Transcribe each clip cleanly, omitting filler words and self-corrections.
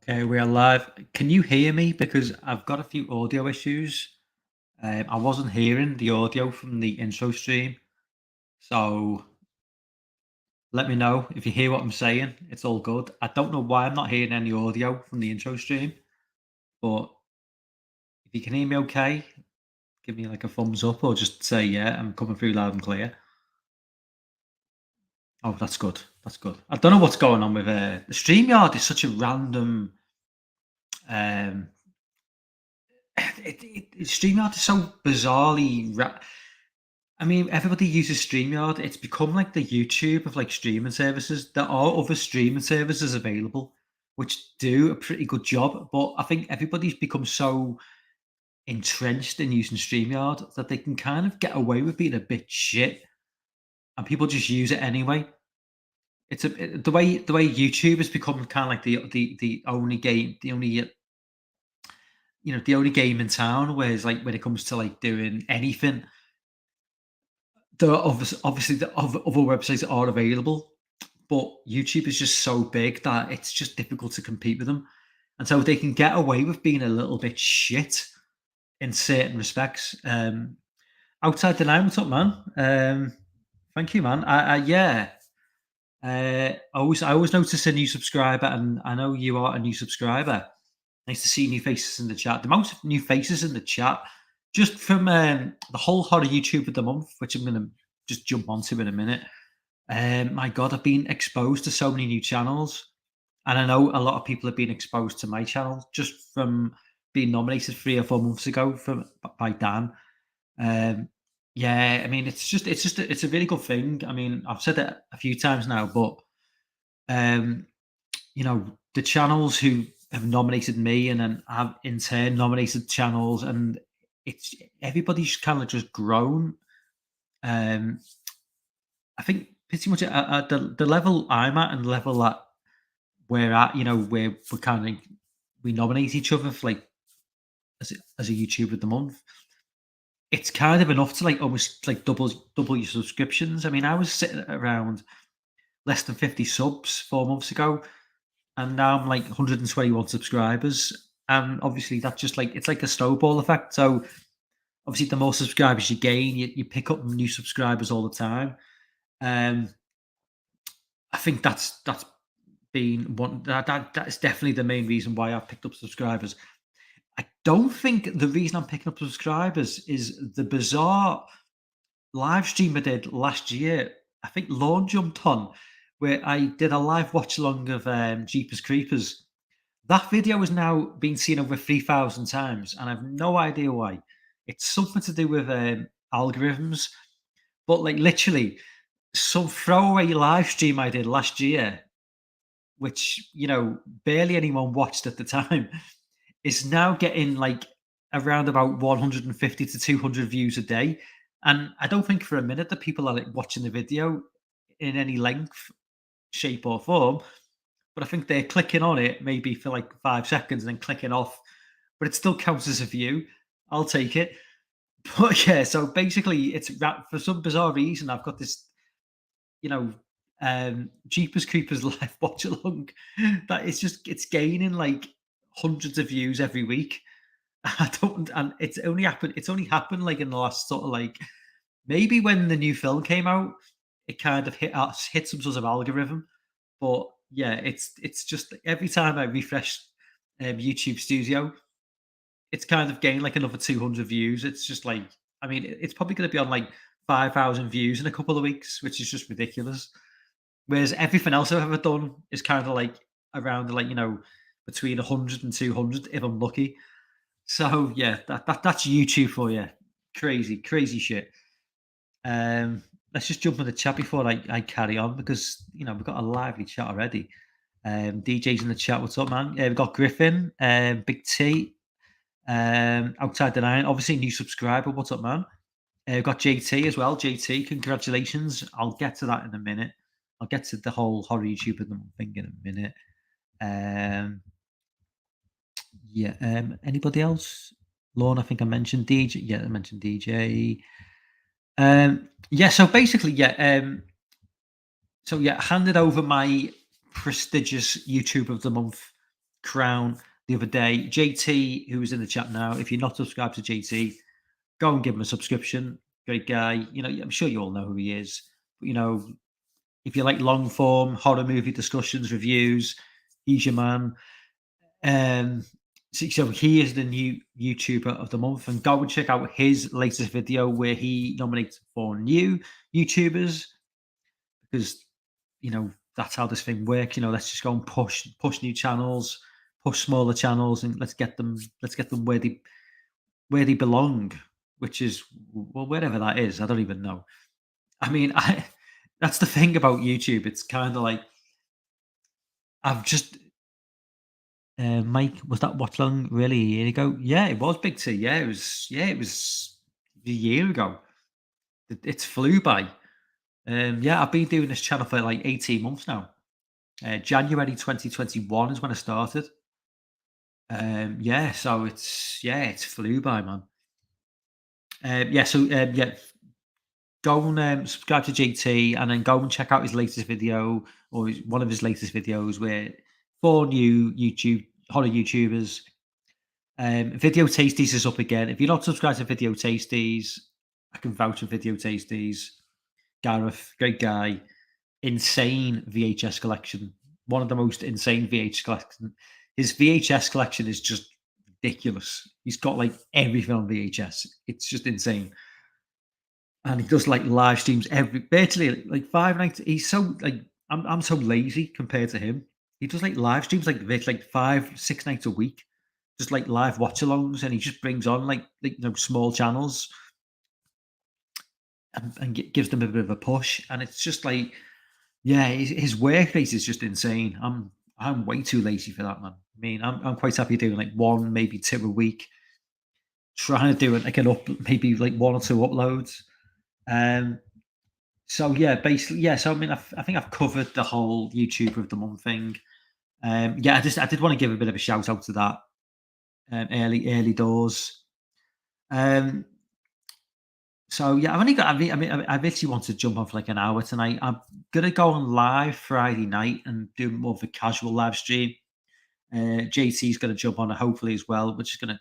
Okay, we are live. Can you hear me? Because I've got a few audio issues. I wasn't hearing the audio from the intro stream. So let me know if you hear what I'm saying. It's all good. I don't know why I'm not hearing any audio from the intro stream, but if you can hear me okay, give me like a thumbs up or just say, yeah, I'm coming through loud and clear. Oh, that's good. That's good. I don't know what's going on with the StreamYard is such a random um StreamYard is so bizarrely I mean, everybody uses StreamYard. It's become like the YouTube of like streaming services. There are other streaming services available which do a pretty good job, but I think everybody's become so entrenched in using StreamYard that they can kind of get away with being a bit shit, and people just use it anyway. The way YouTube has become kind of like the only game, the only the only game in town. Whereas like when it comes to like doing anything, there are obviously the other websites are available, but YouTube is just so big that it's just difficult to compete with them. And so they can get away with being a little bit shit in certain respects. Outside the line, what's up, man? Thank you, man. Yeah. I always notice a new subscriber, and I know you are a new subscriber. Nice to see new faces in the chat. The amount of new faces in the chat, just from the whole horror YouTube of the month, which I'm going to just jump onto in a minute. My God, I've been exposed to so many new channels, and I know a lot of people have been exposed to my channel just from being nominated 3 or 4 months ago by Dan. Um, yeah, I mean, it's a really good thing. I mean, I've said it a few times now, but um, the channels who have nominated me and then have in turn nominated channels, and it's everybody's kind of just grown. Um, I think pretty much at the level I'm at and the level that we're at, where we're kind of we nominate each other for like as a YouTuber of the month. It's kind of enough to like almost like double your subscriptions. I mean, I was sitting at around less than 50 subs 4 months ago, and now I'm like 121 subscribers. And obviously, that's just like it's like a snowball effect. So obviously, the more subscribers you gain, you pick up new subscribers all the time. Um, I think that's been one that is definitely the main reason why I've picked up subscribers. I don't think the reason I'm picking up subscribers is the bizarre live stream I did last year. I think Lawn jumped on where I did a live watch along of Jeepers Creepers. That video has now been seen over 3,000 times, and I've no idea why. It's something to do with algorithms, but like literally, some throwaway live stream I did last year, which barely anyone watched at the time, is now getting like around about 150 to 200 views a day. And I don't think for a minute that people are like watching the video in any length, shape, or form. But I think they're clicking on it maybe for like 5 seconds and then clicking off. But it still counts as a view. I'll take it. But yeah, so basically, for some bizarre reason, I've got this, you know, Jeepers Creepers live watch along that it's gaining like hundreds of views every week. I don't, and it's only happened like in the last sort of like maybe when the new film came out, it kind of hit some sort of algorithm. But yeah, it's just like every time I refresh YouTube Studio, it's kind of gained like another 200 views. It's just like, I mean, it's probably going to be on like 5,000 views in a couple of weeks, which is just ridiculous. Whereas everything else I've ever done is kind of like around like between 100 and 200 if I'm lucky. So yeah, that's YouTube for you. Crazy, crazy shit. Let's just jump in the chat before I carry on because we've got a lively chat already. DJ's in the chat. What's up, man? We've got Griffin, Big T, outside the line. Obviously, new subscriber. What's up, man? We've got JT as well. JT, congratulations. I'll get to that in a minute. I'll get to the whole horror YouTube thing in a minute. Yeah. Anybody else? Lorne, I think I mentioned DJ. Yeah, I mentioned DJ. Yeah. So basically, yeah. So yeah, handed over my prestigious YouTube of the month Crown the other day. JT, who was in the chat now, if you're not subscribed to JT, go and give him a subscription. Great guy. I'm sure you all know who he is. But, if you like long form horror movie discussions, reviews, he's your man. Um, so he is the new YouTuber of the month, and go and check out his latest video where he nominates for new YouTubers because that's how this thing works. Let's just go and push new channels, push smaller channels, and let's get them where they belong, which is well wherever that is. I don't even know. I mean, I that's the thing about YouTube. It's kind of like I've just Mike, was that watch long really a year ago? Yeah, it was Big T. Yeah, it was. Yeah, it was a year ago. It's flew by. Yeah, I've been doing this channel for like 18 months now. January 2021 is when I started. Yeah, so it's flew by, man. Yeah, so yeah, go and subscribe to GT, and then go and check out his latest video or one of his latest videos where 4 new YouTube horror YouTubers. Video Tasties is up again. If you're not subscribed to Video Tasties, I can vouch for Video Tasties. Gareth, great guy, insane VHS collection. One of the most insane VHS collection. His VHS collection is just ridiculous. He's got like everything on VHS. It's just insane. And he does like live streams every virtually like 5 nights. He's so like I'm so lazy compared to him. He does like live streams like 5, 6 nights a week, just like live watch-alongs, and he just brings on like small channels and gives them a bit of a push. And it's just like, yeah, his work rate is just insane. I'm way too lazy for that, man. I mean, I'm quite happy doing like one, maybe two a week. Trying to do it like maybe like one or two uploads. Um, so yeah, basically, yeah. So I mean, I think I've covered the whole YouTuber of the month thing. Yeah, I did want to give a bit of a shout out to that early doors. So yeah, I've only got. I literally want to jump on for like an hour tonight. I'm gonna go on live Friday night and do more of a casual live stream. JT's gonna jump on hopefully as well, which is gonna.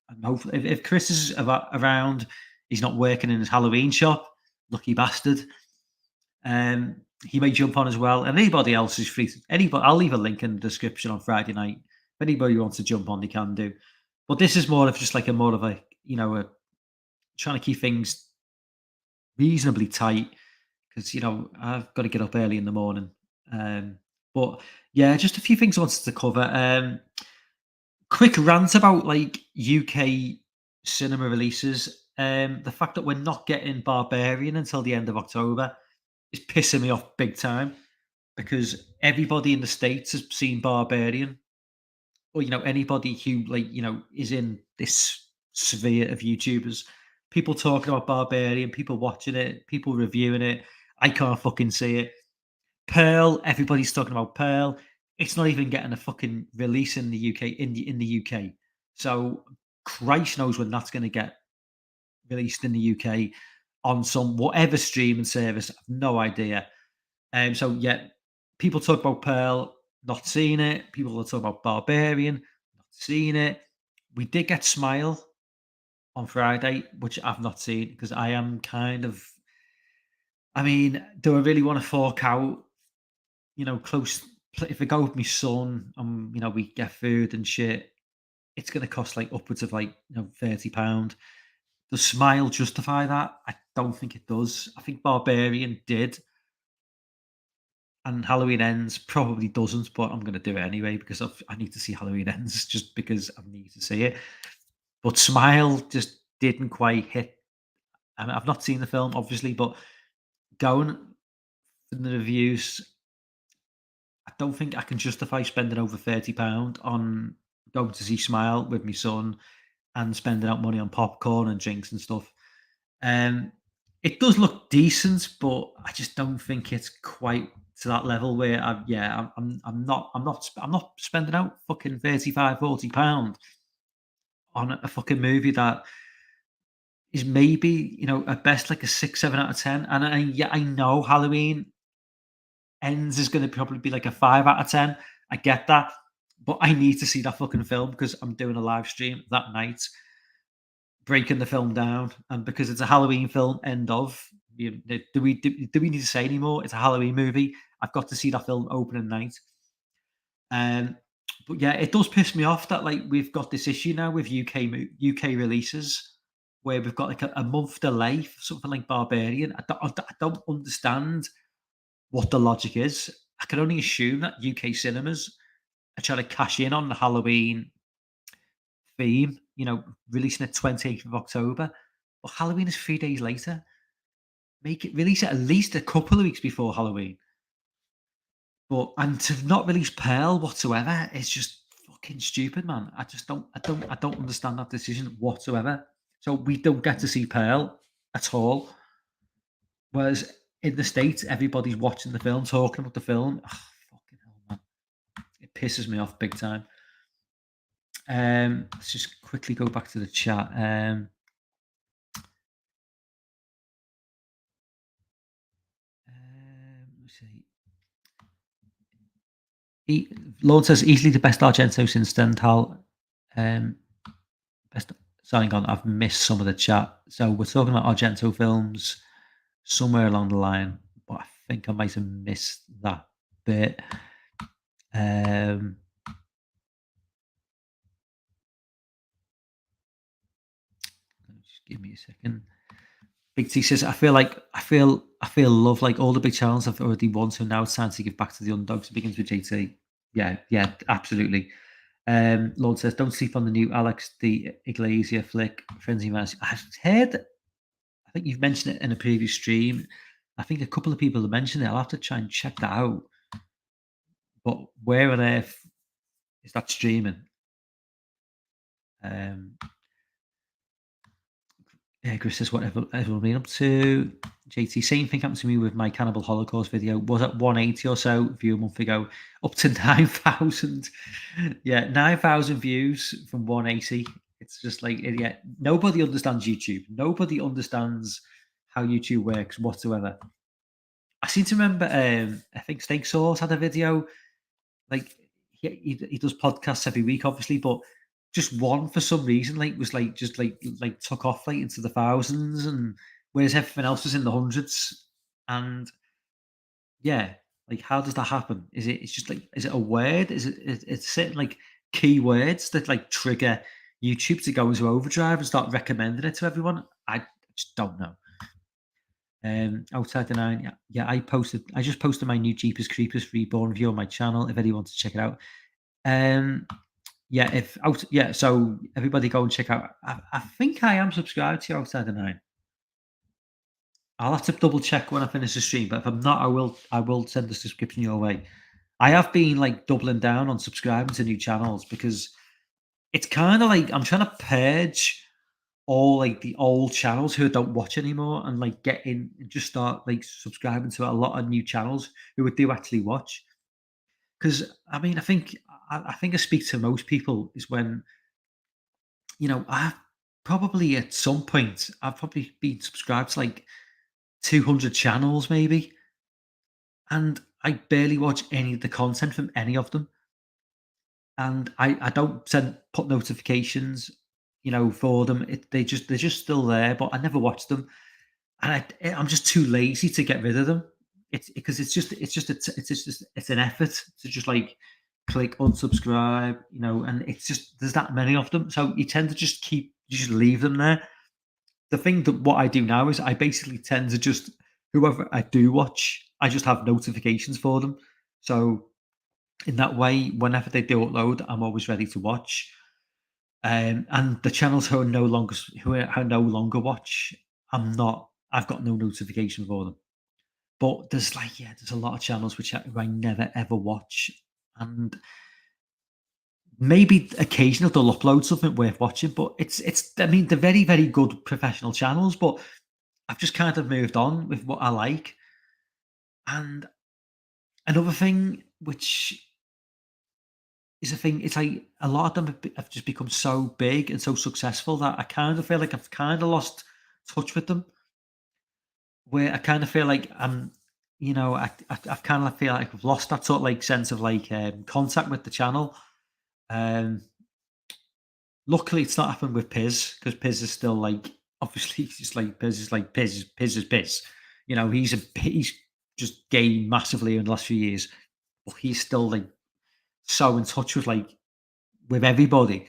And hopefully, if Chris is around, he's not working in his Halloween shop. Lucky bastard. He may jump on as well, and anybody else is free. Anybody, I'll leave a link in the description on Friday night. If anybody wants to jump on, they can do. But this is more of just like more of a trying to keep things reasonably tight because I've got to get up early in the morning. But yeah, just a few things I wanted to cover. Quick rant about like UK cinema releases. The fact that we're not getting Barbarian until the end of October is pissing me off big time because everybody in the States has seen Barbarian, or anybody who is in this sphere of YouTubers. People talking about Barbarian, people watching it, people reviewing it. I can't fucking see it. Pearl, everybody's talking about Pearl. It's not even getting a fucking release in the UK in the UK. So Christ knows when that's going to get released in the UK on some whatever streaming service. I've no idea. So yeah, people talk about Pearl, not seeing it. People are talking about Barbarian, not seeing it. We did get Smile on Friday, which I've not seen because I am kind of. I mean, do I really want to fork out? Close. If I go with my son and we get food and shit, it's going to cost like upwards of like £30. Does Smile justify that? I don't think it does. I think Barbarian did, and Halloween Ends probably doesn't, but I'm going to do it anyway because I need to see Halloween Ends just because I need to see it. But Smile just didn't quite hit. I mean, I've not seen the film, obviously, but going from the reviews, I don't think I can justify spending over £30 on going to see Smile with my son and spending out money on popcorn and drinks and stuff. It does look decent, but I just don't think it's quite to that level where I'm not spending out fucking 35, £40 on a fucking movie that is maybe at best like a 6, 7 out of 10. And yeah, I know Halloween Ends is going to probably be like a 5 out of 10. I get that, but I need to see that fucking film because I'm doing a live stream that night, breaking the film down, and because it's a Halloween film, end of. Do we need to say anymore? It's a Halloween movie. I've got to see that film opening night. Um, but yeah, it does piss me off that like we've got this issue now with UK releases where we've got like a month delay for something like Barbarian. I don't understand what the logic is. I can only assume that UK cinemas are trying to cash in on the Halloween theme, releasing it 28th of October. But Halloween is 3 days later. Make it release it at least a couple of weeks before Halloween. But and to not release Pearl whatsoever is just fucking stupid, man. I don't understand that decision whatsoever. So we don't get to see Pearl at all. Whereas in the States, everybody's watching the film, talking about the film. Ugh, fucking hell, man. It pisses me off big time. Let's just quickly go back to the chat. Let's see. Lord says easily the best Argento since Stendhal. Best. Sorry, on. I've missed some of the chat. So we're talking about Argento films somewhere along the line, but I think I might have missed that bit. Just give me a second. Big T says, I feel love like all the big channels I've already won, so now it's time to give back to the underdogs. It begins with JT. Yeah, absolutely. Lord says, don't sleep on the new Alex the Iglesia flick, Frenzy Man. I've heard, I think you've mentioned it in a previous stream. I think a couple of people have mentioned it. I'll have to try and check that out. But where on earth is that streaming? Yeah, Chris says, whatever everyone been up to. JT, same thing happened to me with my Cannibal Holocaust video. Was at 180 or so view a month ago, up to 9,000. Yeah, 9,000 views from 180. It's just like, yeah, nobody understands YouTube. Nobody understands how YouTube works whatsoever. I seem to remember, I think Steak Sauce had a video. Like, he does podcasts every week, obviously, but just one for some reason, like, was like just like took off like into the thousands, and whereas everything else was in the hundreds. And yeah, like, how does that happen? It's just like, is it a word? It's certain like keywords that like trigger YouTube to go into overdrive and start recommending it to everyone? I just don't know. Outside the nine, yeah. I just posted my new Jeepers Creepers Reborn review on my channel. If anyone wants to check it out, so everybody go and check out. I think I am subscribed to Outside the Nine. I'll have to double check when I finish the stream, but if I'm not, I will send the subscription your way. I have been like doubling down on subscribing to new channels because it's kind of like I'm trying to purge all like the old channels who I don't watch anymore and like get in and just start like subscribing to a lot of new channels who I do actually watch. Because I mean, I think I speak to most people is when I probably at some point I've probably been subscribed to like 200 channels maybe, and I barely watch any of the content from any of them. And I don't put notifications, for them. They're just still there, but I never watch them, and I'm just too lazy to get rid of them. It's because it's an effort to just like click unsubscribe, and it's just there's that many of them, so you tend to just leave them there. The thing that what I do now is I basically tend to just whoever I do watch, I just have notifications for them. So in that way, whenever they do upload, I'm always ready to watch. And the channels who I no longer watch, I've got no notification for them. But there's a lot of channels who I never ever watch, and maybe occasionally they'll upload something worth watching. But it's I mean they're very very good professional channels, but I've just kind of moved on with what I like. And another thing, which is a thing, it's like a lot of them have just become so big and so successful that I kind of feel like I've kind of lost touch with them. Where I kind of feel like I kind of feel like I've lost that sort of like sense of like contact with the channel. Um, Luckily, it's not happened with Piz because Piz is still like obviously he's just like Piz is like Piz is Piz. You know, he's just gained massively in the last few years, but he's still like so in touch with everybody.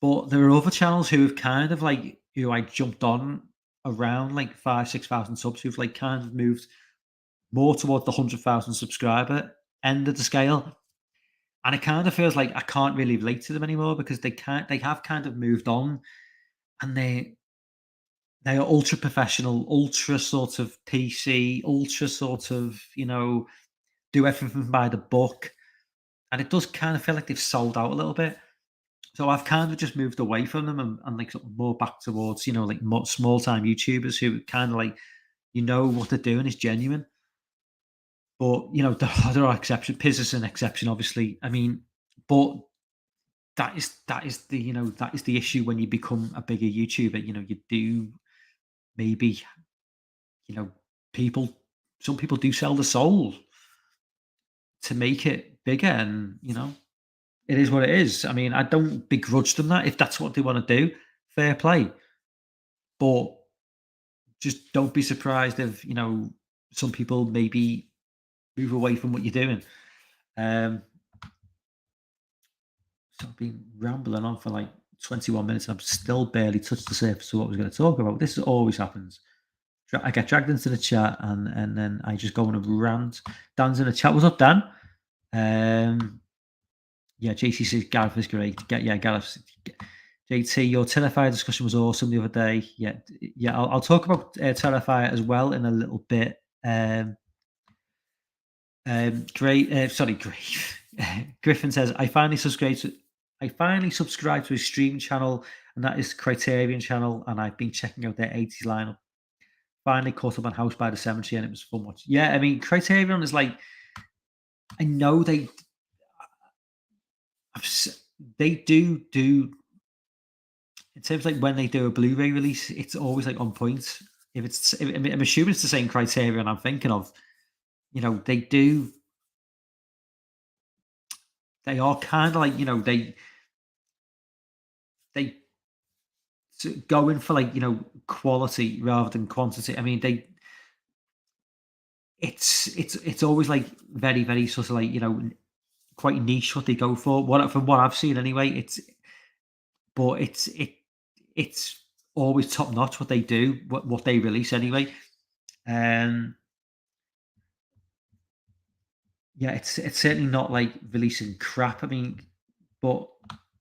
But there are other channels who have kind of like who I jumped on around like 5,000 6,000 subs who've like kind of moved more towards the 100,000 subscriber end of the scale. And it kind of feels like I can't really relate to them anymore because they have kind of moved on and they are ultra professional, ultra sort of PC, ultra sort of, do everything by the book. And it does kind of feel like they've sold out a little bit. So I've kind of just moved away from them and like sort of more back towards, like more small time YouTubers who kind of like, what they're doing is genuine. But, there are exceptions. Piz is an exception, obviously. I mean, but that is that is the issue when you become a bigger YouTuber. You do maybe, you know, people some people do sell the soul to make it bigger and, it is what it is. I mean, I don't begrudge them that if that's what they want to do, fair play. But just don't be surprised if, some people maybe move away from what you're doing. Um, so I've been rambling on for like 21 minutes and I've still barely touched the surface of what I was going to talk about. This always happens. I get dragged into the chat and then I just go on a rant. Dan's in the chat. What's up, Dan? Yeah, JC says Gareth is great. Yeah, Gareth. JT, your Terrifier discussion was awesome the other day. Yeah, I'll talk about Terrifier as well in a little bit. Great. Sorry, great. Griffin says I finally subscribed to his stream channel, and that is Criterion channel, and I've been checking out their 80s lineup. Finally caught up on House by the Cemetery, and it was fun watching. Yeah, I mean, Criterion is like, I know they do in terms of like when they do a Blu-ray release, it's always like on point. I'm assuming it's the same Criterion I'm thinking of. They do. They are kind of like they go in for like quality rather than quantity. I mean it's always like very very sort of like quite niche what they go for. From what I've seen anyway, it's always top notch what they do, what they release anyway. Yeah, it's certainly not like releasing crap. I mean, but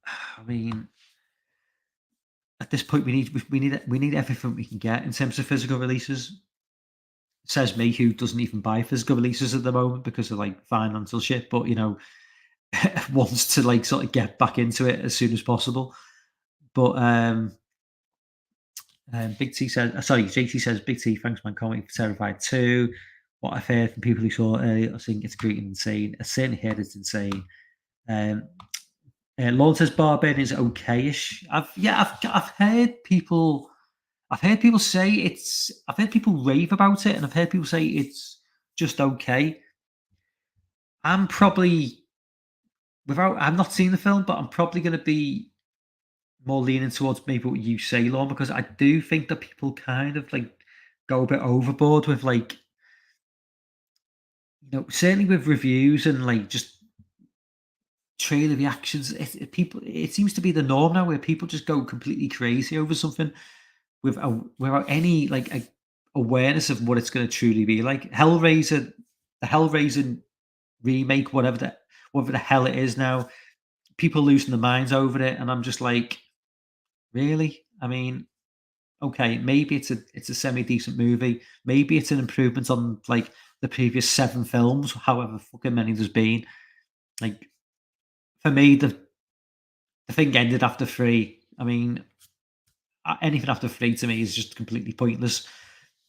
I mean, at this point, we need everything we can get in terms of physical releases. Says me, who doesn't even buy physical releases at the moment because of like financial shit, but wants to like sort of get back into it as soon as possible. But Big T says, sorry, JT says, Big T, thanks man, comment for Terrified 2. What I've heard from people who saw it earlier, I think it's great and insane. I certainly heard it's insane. Lord says Barbarian is okayish. I've heard people say I've heard people rave about it, and I've heard people say it's just okay. I'm probably I've not seen the film, but I'm probably going to be more leaning towards maybe what you say, Lorne, because I do think that people kind of like go a bit overboard with like, certainly with reviews and like just trailer reactions. It seems to be the norm now where people just go completely crazy over something without any like awareness of what it's going to truly be like. The Hellraiser remake, whatever the hell it is now, people losing their minds over it, and I'm just like, really? I mean, okay, maybe it's a semi decent movie. Maybe it's an improvement on like the previous 7 films, however fucking many there's been. Like for me, the thing ended after 3. I mean, anything after 3 to me is just completely pointless.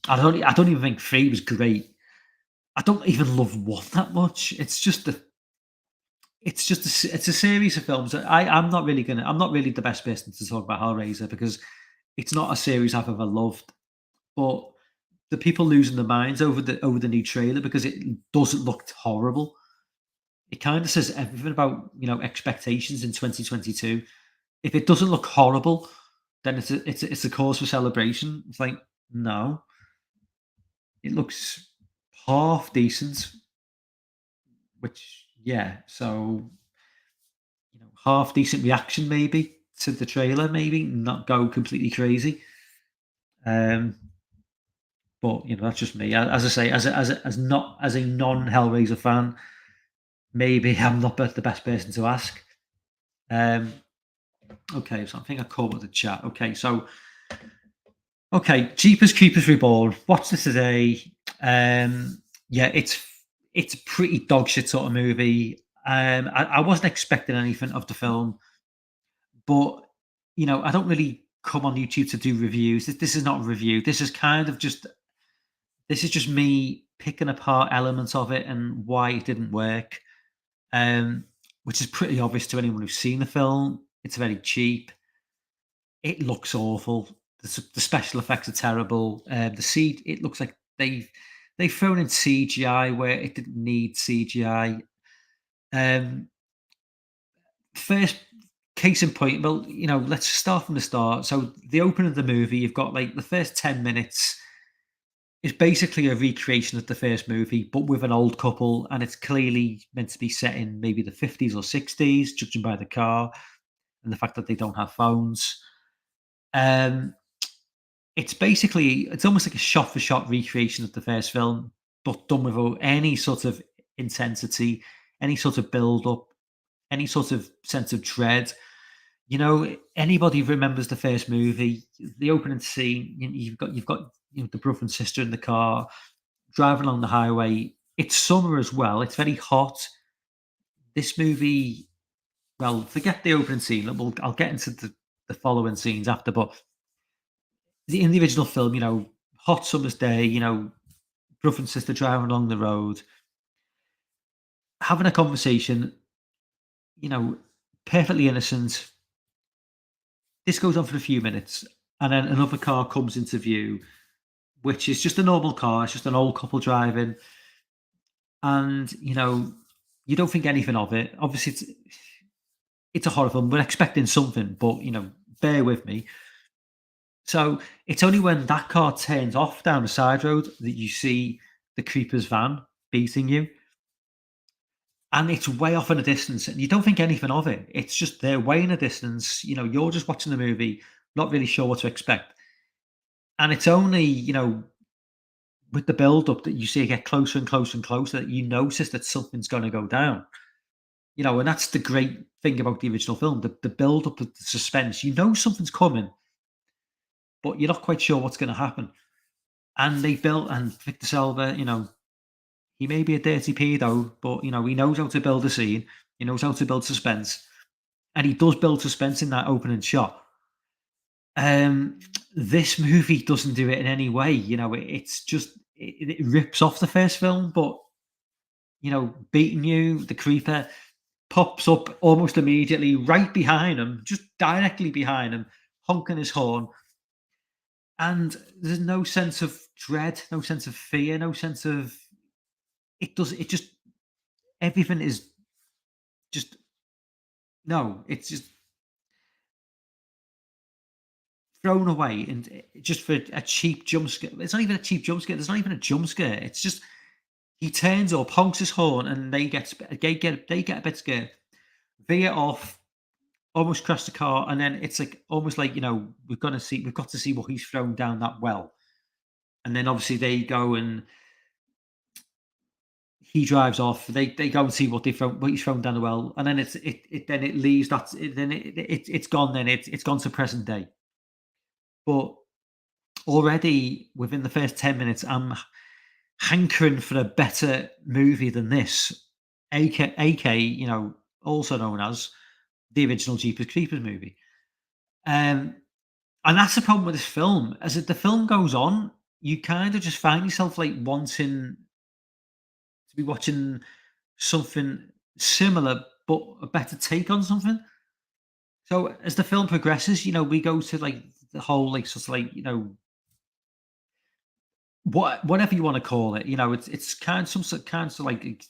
I don't even think 3 was great. I don't even love 1 that much. It's a series of films. I'm not really the best person to talk about Hellraiser because it's not a series I've ever loved. But the people losing their minds over the new trailer because it doesn't look horrible. it kind of says everything about expectations in 2022. If it doesn't look horrible, then it's a cause for celebration. It's like, no, it looks half decent, which yeah. So half decent reaction maybe to the trailer, maybe not go completely crazy. Um, but that's just me. As I say, as not as a non Hellraiser fan, maybe I'm not the best person to ask. Um, okay, so I think I covered the chat. Okay, Jeepers Creepers Reborn. Watched this today. Yeah, it's a pretty dog shit sort of movie. I wasn't expecting anything of the film, but I don't really come on YouTube to do reviews. This is not a review. This is just me picking apart elements of it and why it didn't work. Um, which is pretty obvious to anyone who's seen the film. It's very cheap. It looks awful. The special effects are terrible. It looks like they've thrown in CGI where it didn't need CGI. Um, First case in point, well, let's start from the start. So the opening of the movie, you've got like the first 10 minutes is basically a recreation of the first movie, but with an old couple, and it's clearly meant to be set in maybe the 50s or 60s, judging by the car and the fact that they don't have phones. Um, it's almost like a shot for shot recreation of the first film, but done without any sort of intensity, any sort of build up, any sort of sense of dread. Anybody who remembers the first movie, the opening scene, you've got the brother and sister in the car driving along the highway. It's summer as well. It's very hot. This movie, well, forget the opening scene. I'll get into the following scenes after, but in the original film, hot summer's day, brother and sister driving along the road, having a conversation, you know, perfectly innocent. This goes on for a few minutes, and then another car comes into view, which is just a normal car. It's just an old couple driving, and you don't think anything of it. Obviously, it's a horror film. We're expecting something, but bear with me. So it's only when that car turns off down the side road that you see the creeper's van beating you. And it's way off in the distance, and you don't think anything of it. It's just there way in the distance. You're just watching the movie, not really sure what to expect. And it's only, with the build up that you see it get closer and closer and closer that you notice that something's going to go down. And that's the great thing about the original film, the build up of the suspense. Something's coming, but you're not quite sure what's going to happen. And Victor Salva, he may be a dirty pedo, but he knows how to build a scene. He knows how to build suspense, and he does build suspense in that opening shot. This movie doesn't do it in any way. It's just it rips off the first film, but beating you, the creeper pops up almost immediately right behind him, just directly behind him, honking his horn. And there's no sense of dread, no sense of fear, no sense of it just everything is just no, it's just thrown away and just for a cheap jump scare. It's not even a cheap jump scare. There's not even a jump scare. It's just he turns up, honks his horn, and they get a bit scared, veer off, almost crash the car, and then it's like almost like we've got to see what he's thrown down that well, and then obviously they go and he drives off. They go and see what he's thrown down the well, and then it leaves it's gone. Then it's gone to present day. But already within the first 10 minutes, I'm hankering for a better movie than this. AK, also known as the original Jeepers Creepers movie. And that's the problem with this film. The film goes on, you kind of just find yourself like wanting to be watching something similar, but a better take on something. So as the film progresses, we go to like the whole like sort of like whatever you want to call it. It's kind of some sort kind of like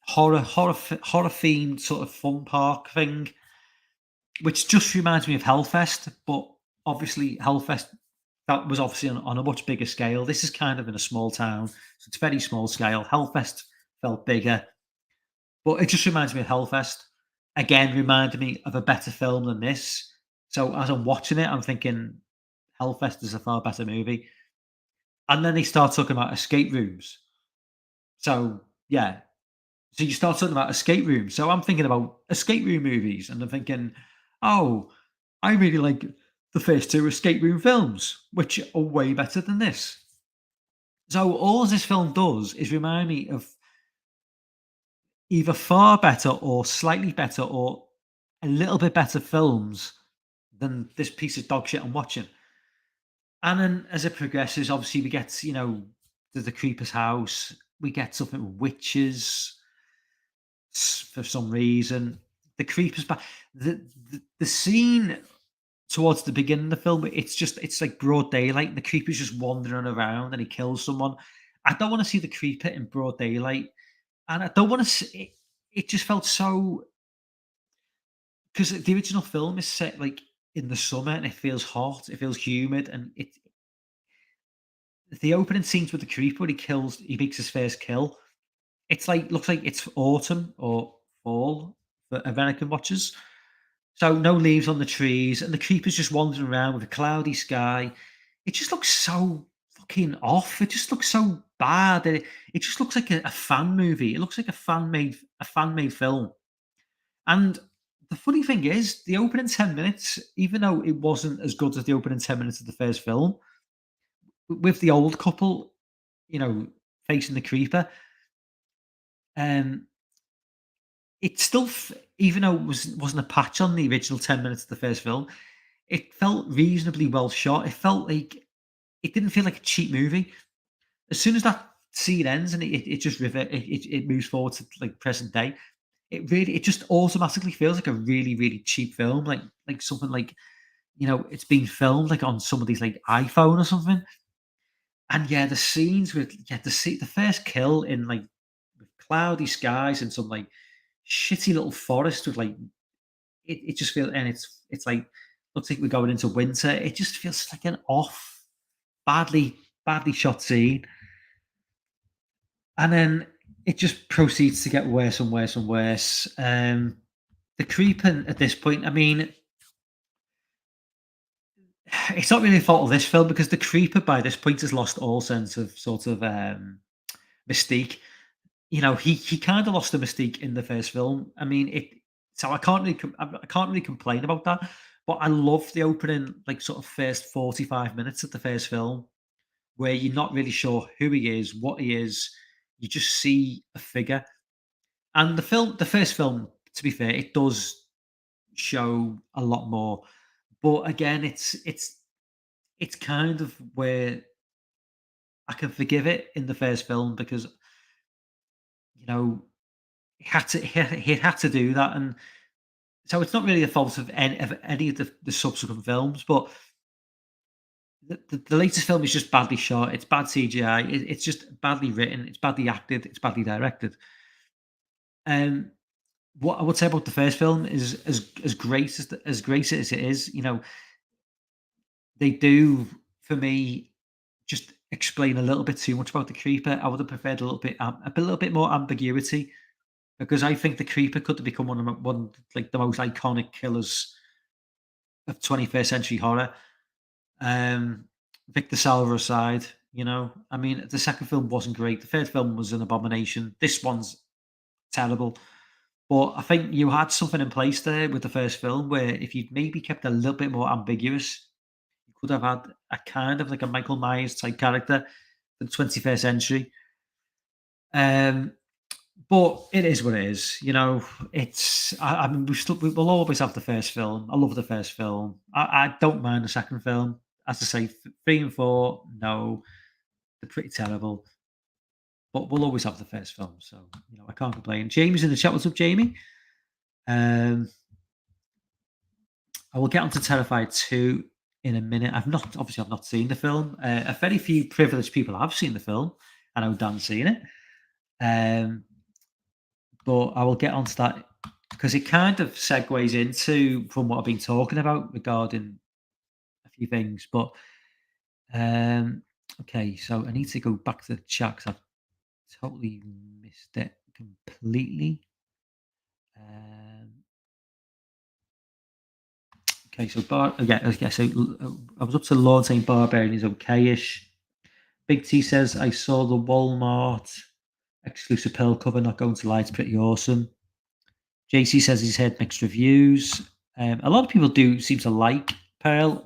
horror themed sort of fun park thing, which just reminds me of Hellfest. But obviously, Hellfest, that was obviously on a much bigger scale. This is kind of in a small town, so it's very small scale. Hellfest felt bigger, but it just reminds me of Hellfest. Again, reminded me of a better film than this. So as I'm watching it, I'm thinking Hellfest is a far better movie. And then they start talking about escape rooms. So yeah, so you start talking about escape rooms. So I'm thinking about escape room movies, and I'm thinking, oh, I really like the first two escape room films, which are way better than this. So all this film does is remind me of either far better or slightly better or a little bit better films than this piece of dog shit I'm watching. And then as it progresses, obviously we get, to the creeper's house. We get something with witches for some reason. The creeper's back. The scene towards the beginning of the film, it's like broad daylight, and the creeper's just wandering around and he kills someone. I don't want to see the creeper in broad daylight, and I don't want to see it. It just felt so, because the original film is set like in the summer and it feels hot, it feels humid, and the opening scenes with the creeper when he makes his first kill. It's like looks like it's autumn or fall for American watchers. So no leaves on the trees, and the creeper's just wandering around with a cloudy sky. It just looks so fucking off. It just looks so bad. It just looks like a fan movie. It looks like a fan made film. And the funny thing is, the opening 10 minutes, even though it wasn't as good as the opening 10 minutes of the first film, with the old couple, you know, facing the creeper, um, it still, even though it wasn't a patch on the original 10 minutes of the first film, it felt reasonably well shot. It felt like it didn't feel like a cheap movie. As soon as that scene ends and it just it moves forward to like present day, it just automatically feels like a really really cheap film, like something like, it's been filmed like on somebody's like iPhone or something. And yeah, the scenes with the first kill in like with cloudy skies and some like shitty little forest with like it just feels, and it's like looks like we're going into winter. It just feels like an off, badly shot scene, and then it just proceeds to get worse and worse and worse. The creeping at this point, I mean, it's not really the fault of this film because the creeper by this point has lost all sense of sort of mystique. He kind of lost the mystique in the first film. I mean, so I can't really complain about that. But I love the opening, like sort of first 45 minutes of the first film, where you're not really sure who he is, what he is. You just see a figure. And the first film, to be fair, it does show a lot more. But again, it's kind of where I can forgive it in the first film because you know he had to do that, and so it's not really the fault of any of the subsequent films. But the latest film is just badly shot. It's bad CGI. It's just badly written. It's badly acted. It's badly directed. Um, what I would say about the first film is as great as great as it is. They do, for me, just explain a little bit too much about the creeper. I would have preferred a little bit more ambiguity, because I think the creeper could have become one like the most iconic killers of 21st century horror. Um, Victor Salva aside, I mean, the second film wasn't great. The third film was an abomination. This one's terrible. But I think you had something in place there with the first film where if you'd maybe kept a little bit more ambiguous, you could have had a kind of like a Michael Myers type character for the 21st century. Um, but it is what it is. I mean, we'll always have the first film. I love the first film. I don't mind the second film. As I say, 3 and 4, no, they're pretty terrible. But we'll always have the first film, so I can't complain. Jamie's in the chat. What's up, Jamie? Um, I will get onto Terrified 2 in a minute. I've not seen the film. A very few privileged people have seen the film. I know Dan's seen it. Um, but I will get onto that because it kind of segues into from what I've been talking about regarding a few things. But um, okay, so I need to go back to the chat because I've totally missed it completely. Um, okay, so okay, so I was up to Lord saying Barbarian is okay-ish. Big T says I saw the Walmart exclusive Pearl cover not going to lie, it's pretty awesome. JC says he's heard mixed reviews. A lot of people do seem to like Pearl,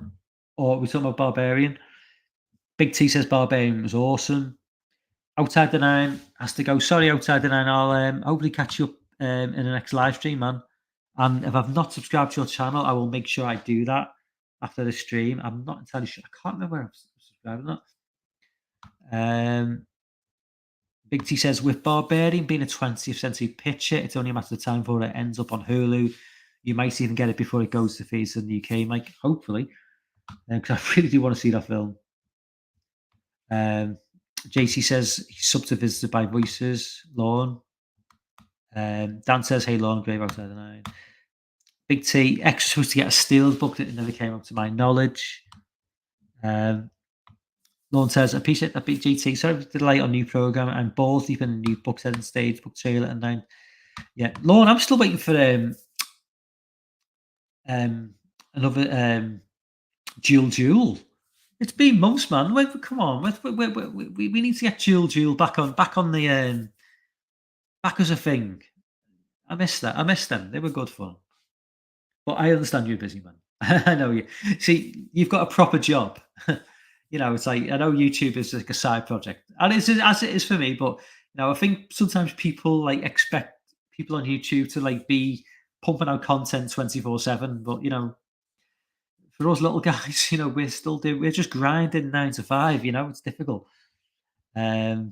or we're talking about Barbarian. Big T says Barbarian was awesome. Outside the Nine has to go. Sorry, Outside the Nine. I'll hopefully catch you up in the next live stream, man. And if I've not subscribed to your channel, I will make sure I do that after the stream. I'm not entirely sure. I can't remember where I'm subscribing that. Big T says, with Barbarian being a 20th century picture, it's only a matter of time before it ends up on Hulu. You might even get it before it goes to theaters in the UK, Mike. Hopefully, because I really do want to see that film. JC says he's subbed to Visited by Voices. Lauren. Dan says, hey, Lauren, Grave Outside the Nine. Big T, X was supposed to get a Steelers book that never came up to my knowledge. Lauren says, I appreciate that, Big GT. Sorry for the delay on new program. I'm balls deep in a new book setting stage, book trailer, and 9. Yeah, Lauren, I'm still waiting for another Jewel. It's been months, man. Come on, we need to get Jewel back on the back as a thing. I missed that. I missed them. They were good fun. But I understand you're busy, man. I know you. See, you've got a proper job. It's like I know YouTube is like a side project, and it's as it is for me. But I think sometimes people like expect people on YouTube to like be pumping out content 24/7. But for us little guys, we're just grinding 9 to 5. It's difficult. JT,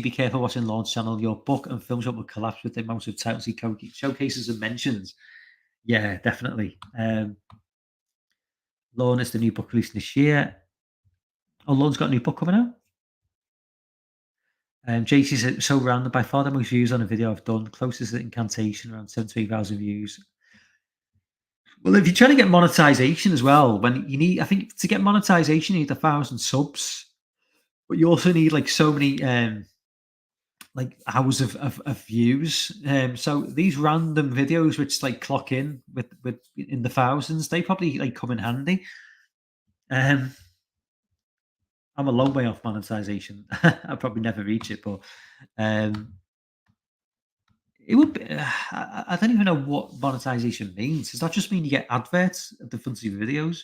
be careful watching Launch Channel. Your book and film shop will collapse with the amount of titles he showcases and mentions. Yeah, definitely. Lorne is the new book released this year. Oh, Lorne's got a new book coming out. JT said, so random. By far the most views on a video I've done. Closest to Incantation, around 73,000 views. Well, if you're trying to get monetization as well, I think to get monetization, you need 1,000 subs, but you also need like so many like hours of views. So these random videos, which like clock in with in the thousands, they probably like come in handy. I'm a long way off monetization. I'll probably never reach it, but it would be. I don't even know what monetization means. Does that just mean you get adverts at the front of your videos?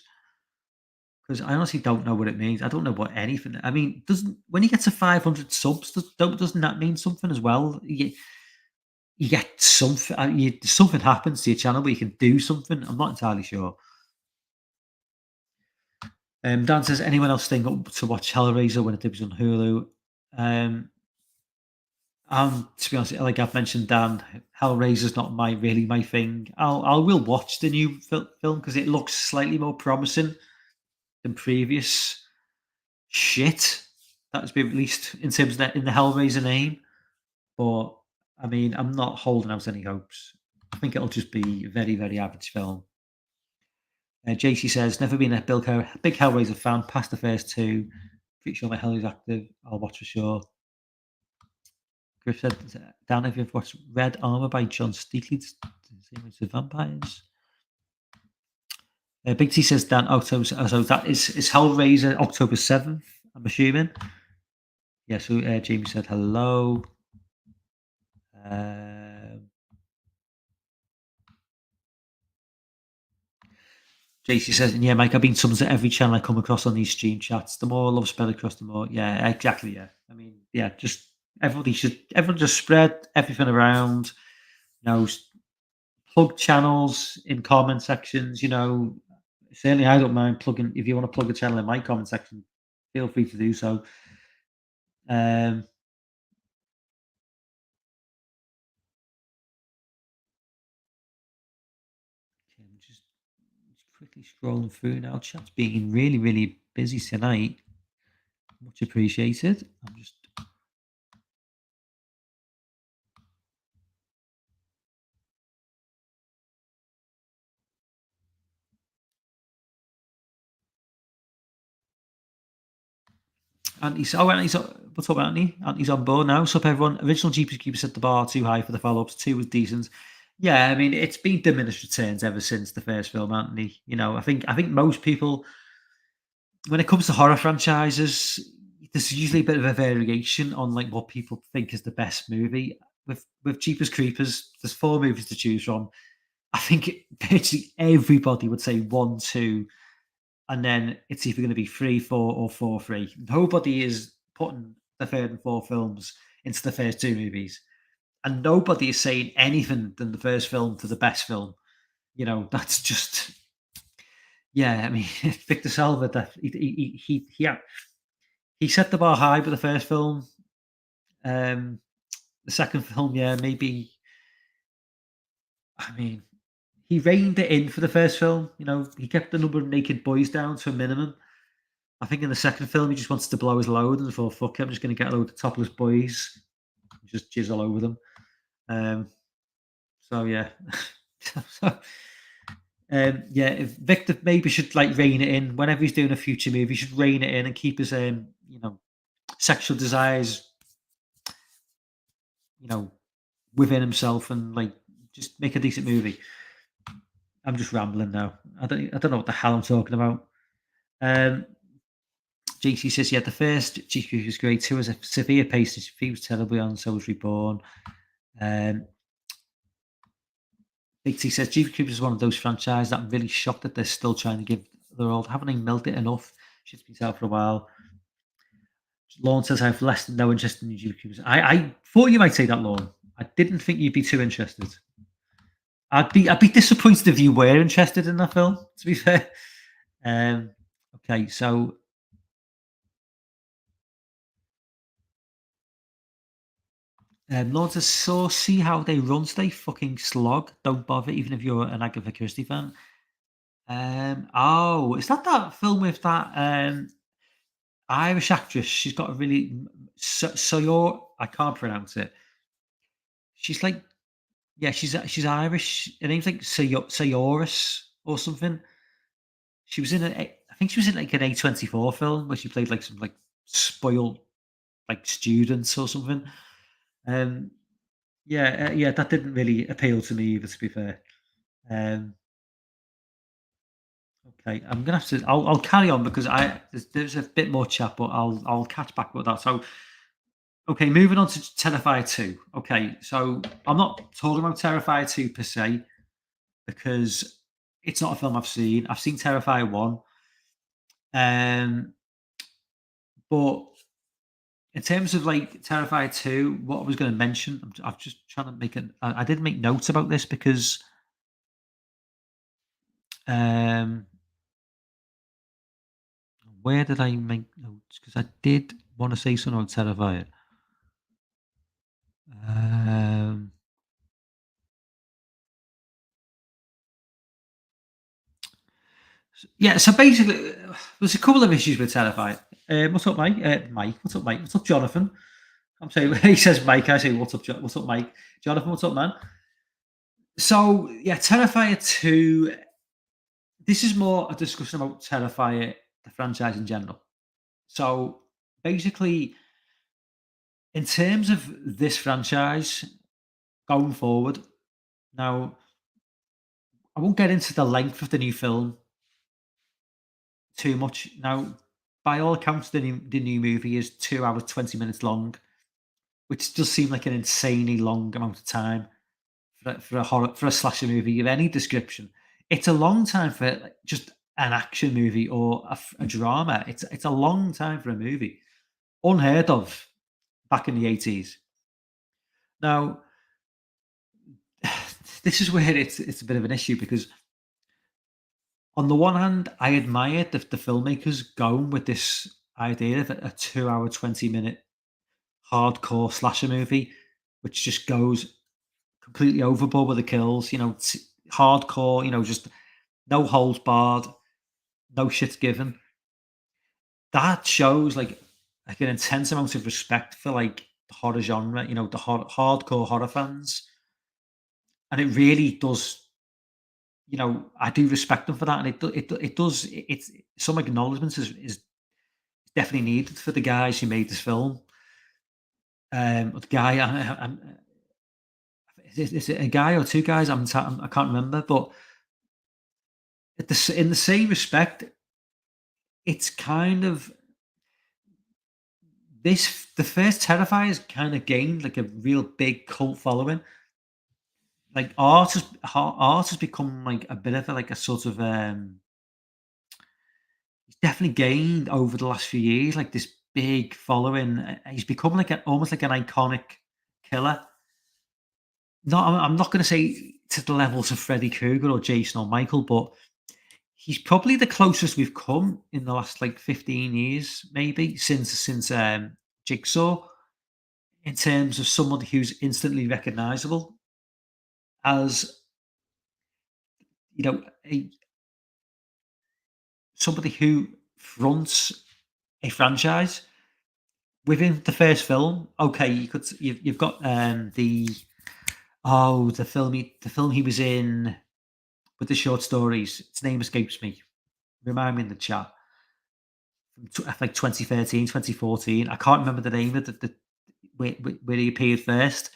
Because I honestly don't know what it means. I don't know what anything. I mean, doesn't when you get to 500 subs, doesn't that mean something as well? You get something. Something happens to your channel where you can do something. I'm not entirely sure. Dan says, anyone else staying up to watch Hellraiser when it debuts on Hulu? To be honest, like I've mentioned, Dan, Hellraiser's not really my thing. I will watch the new film because it looks slightly more promising than previous shit that has been released in terms of in the Hellraiser name. But I mean, I'm not holding out any hopes. I think it'll just be a very, very average film. JC says, never been a big Hellraiser fan past the first two. Pretty sure my Hell is active. I'll watch for sure. Griff said, Dan, have you ever watched Red Armor by John Steakley? The vampires. Big T says, Dan, October. So that is Hellraiser October 7th, I'm assuming. Yeah, so Jamie said hello. JC says, yeah, Mike, I've been subbed to every channel I come across on these stream chats. The more love spread across, the more. Yeah, exactly. Yeah. I mean, yeah, just everyone just spread everything around. Plug channels in comment sections. Certainly I don't mind plugging. If you want to plug a channel in my comment section, feel free to do so. I'm just quickly scrolling through now. Chat's been really, really busy tonight. Much appreciated. I'm just Anthony's what's up, Anthony? Anthony's on board now. Sup, everyone. Original Jeepers Keepers set the bar too high for the follow-ups. 2 was decent. Yeah, I mean, it's been diminished returns ever since the first film, Anthony. I think most people, when it comes to horror franchises, there's usually a bit of a variation on like what people think is the best movie. With Jeepers Creepers, there's 4 movies to choose from. I think basically everybody would say 1, 2, and then it's either going to be 3, 4, or 4, 3. Nobody is putting the third and fourth films into the first 2 movies, and nobody is saying anything than the first film to the best film. That's just, yeah. I mean, Victor Salva, he set the bar high with the first film. Um, the second film, yeah, maybe. I mean, he reined it in for the first film. He kept the number of naked boys down to a minimum. I think in the second film, he just wanted to blow his load and thought, "Fuck it, I'm just going to get a load of topless boys, and just jizz all over them." Um, so yeah, so, yeah. If Victor maybe should like rein it in whenever he's doing a future movie. He should rein it in and keep his sexual desires, you know, within himself, and like just make a decent movie. I'm just rambling now. I don't know what the hell I'm talking about. Um, JC says, yeah, the first GQ was great. 2 was a severe pace. He was terribly on, so was Reborn. Big T says, GQ is one of those franchises that I'm really shocked that they're still trying to give the world. Haven't they melted enough? Shit's been out for a while. Lorne says, I have less than no interest in the GQ. I thought you might say that, Lorne. I didn't think you'd be too interested. I'd be disappointed if you were interested in that film, to be fair. Okay, so Lord says, so see how they run today, fucking slog. Don't bother, even if you're an Agatha Christie fan. Oh, is that film with that Irish actress? She's got a really I can't pronounce it. She's like, yeah, she's Irish. Her name's like Sayoris or something. She was in I think she was in like an A24 film where she played like some like spoiled like students or something. Um, yeah, yeah, that didn't really appeal to me either, to be fair. Um, okay, I'm gonna have to. I'll carry on because there's a bit more chat, but I'll catch back with that. So, okay, moving on to Terrifier 2. Okay, so I'm not talking about Terrifier 2 per se because it's not a film I've seen. I've seen Terrifier 1. But in terms of like Terrifier 2, what I was going to mention, I'm just trying to make it. I did make notes about this because um, where did I make notes? Because I did want to say something on Terrifier. Um, yeah, so basically, there's a couple of issues with Terrifier. What's up, Mike? Mike, what's up, Mike? What's up, Jonathan? I'm saying he says Mike. I say what's up, what's up, Mike? Jonathan, what's up, man? So yeah, Terrifier 2. This is more a discussion about Terrifier, the franchise in general. So basically, in terms of this franchise going forward, now I won't get into the length of the new film too much. Now, by all accounts, the new movie is 2 hours 20 minutes long, which does seem like an insanely long amount of time for a horror for a slasher movie of any description. It's a long time for like, just an action movie or a drama. It's a long time for a movie, unheard of back in the 80s. Now, this is where it's a bit of an issue because on the one hand, I admire the filmmakers going with this idea of a 2 hour 20 minute hardcore slasher movie, which just goes completely overboard with the kills. Hardcore. Just no holds barred, no shits given. That shows like an intense amount of respect for like the horror genre. The hardcore horror fans, and it really does. I do respect them for that, and it does. It's some acknowledgements is definitely needed for the guys who made this film. The guy, is it a guy or two guys? I can't remember, but in the same respect, it's kind of the first Terrifiers kind of gained like a real big cult following. Like art has become like a bit of like a sort of he's definitely gained over the last few years like this big following. He's become like almost like an iconic killer. I'm not going to say to the levels of Freddy Krueger or Jason or Michael, but he's probably the closest we've come in the last like 15 years, maybe since Jigsaw, in terms of somebody who's instantly recognizable as you know a somebody who fronts a franchise within the first film. Okay, you've got the film he was in with the short stories. Its name escapes me. Remind me in the chat. Like 2013, 2014. I can't remember the name of the where he appeared first.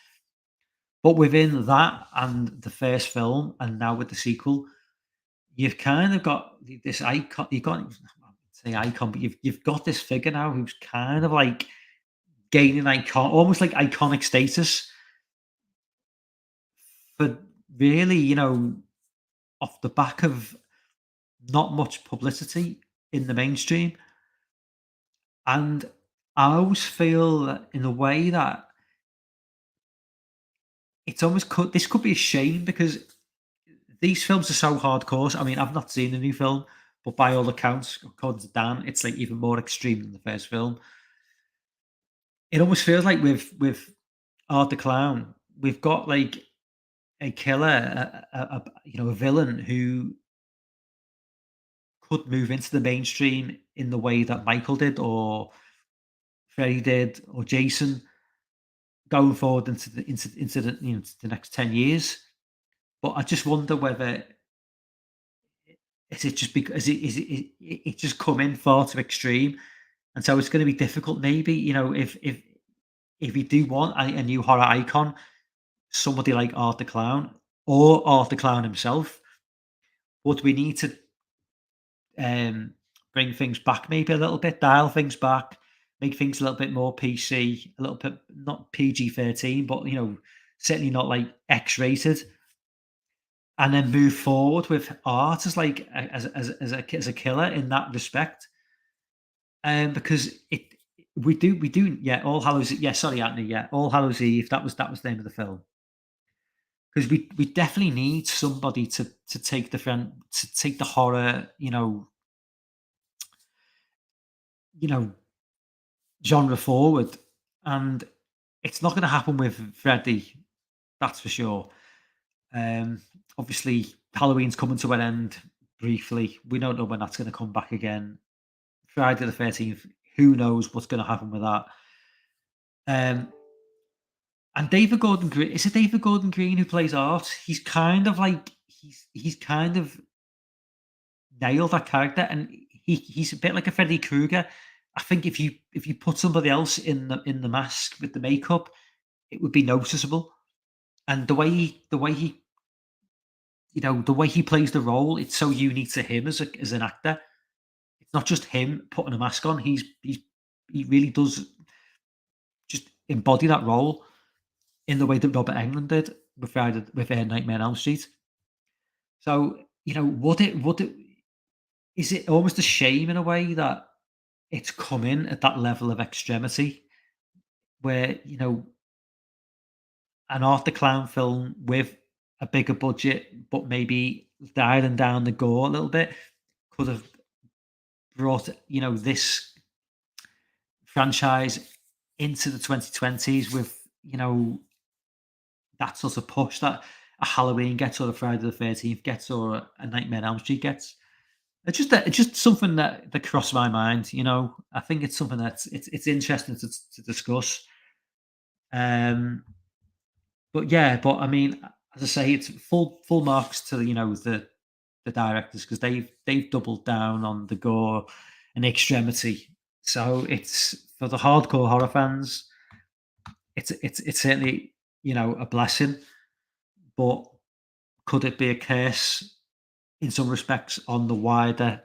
But within that and the first film, and now with the sequel, you've kind of got this icon. You've got, I wouldn't say icon, but you've got this figure now who's kind of like gaining almost like iconic status for really, off the back of not much publicity in the mainstream. And I always feel that in a way that this could be a shame because these films are so hardcore. I mean, I've not seen the new film, but by all accounts, according to Dan, it's like even more extreme than the first film. It almost feels like with Art the Clown, we've got like a killer, a villain who could move into the mainstream in the way that Michael did, or Freddy did, or Jason, going forward into the next 10 years. But I just wonder whether is it just because it just come in far too extreme, and so it's going to be difficult. Maybe if we do want a new horror icon, somebody like Art the Clown or Art the Clown himself, would we need to bring things back maybe a little bit, dial things back, make things a little bit more PC, a little bit not PG-13, but certainly not like X-rated, and then move forward with art as like as a killer in that respect. Because we do yeah, All Hallows, yeah, sorry Anthony, yeah, All Hallows Eve, that was the name of the film. Because we definitely need somebody to take the horror, you know genre forward, and it's not going to happen with Freddy, that's for sure. Um, Obviously, Halloween's coming to an end briefly. We don't know when that's going to come back again. Friday the 13th, who knows what's going to happen with that? Um, and David Gordon Green, is it David Gordon Green who plays Art? He's kind of like he's kind of nailed that character, and he's a bit like a Freddy Krueger. I think if you put somebody else in the mask with the makeup, it would be noticeable. And the way he plays the role, it's so unique to him as an actor. It's not just him putting a mask on. He really does just embody that role in the way that Robert Englund did with Nightmare on Elm Street. So would it is it almost a shame in a way that it's come in at that level of extremity where an Art the Clown film with a bigger budget, but maybe dialing down the gore a little bit, could have brought this franchise into the 2020s with that sort of push that a Halloween gets, or a Friday the 13th gets, or a Nightmare on Elm Street gets. It's just something that crossed my mind. I think it's something it's interesting to discuss. Um, but I mean, as I say, it's full marks to the directors, because they've doubled down on the gore and extremity So it's for the hardcore horror fans. It's certainly, a blessing, but could it be a curse in some respects on the wider